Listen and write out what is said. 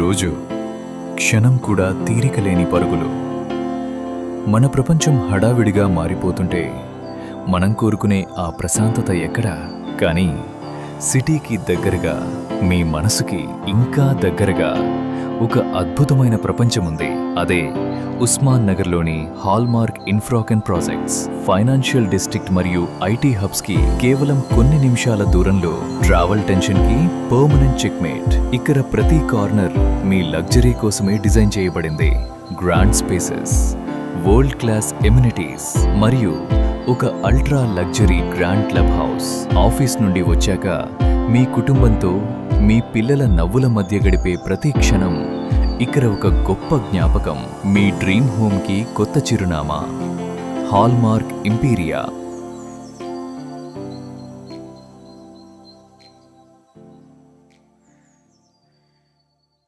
ఈరోజు క్షణం కూడా తీరిక లేని పరుగులు. మన ప్రపంచం హడావిడిగా మారిపోతుంటే మనం కోరుకునే ఆ ప్రశాంతత ఎక్కడా? కానీ సిటీకి దగ్గరగా, మీ మనసుకి ఇంకా దగ్గరగా ఒక అద్భుతమైన ప్రపంచముంది. అదే ఉస్మాన్ నగర్లోని హాల్మార్క్ ఇన్ఫ్రాకన్ ప్రాజెక్ట్స్. ఫైనాన్షియల్ డిస్ట్రిక్ట్ మరియు ఐటీ హబ్స్కి కేవలం కొన్ని నిమిషాల దూరంలో, ట్రావెల్ టెన్షన్కి పర్మనెంట్ చెక్మేట్. ఇక్కడ ప్రతి కార్నర్ మీ లగ్జరీ కోసమే డిజైన్ చేయబడింది. Grand spaces, world class amenities మరియు ఒక ultra luxury grand club house. Office నుండి వచ్చాక మీ కుటుంబంతో, మీ పిల్లల నవ్వుల మధ్య గడిపే ప్రతి క్షణం ఇక్కడ ఒక గొప్ప జ్ఞాపకం. మీ డ్రీమ్ హోమ్కి కొత్త చిరునామా హాల్మార్క్ ఇంపీరియా.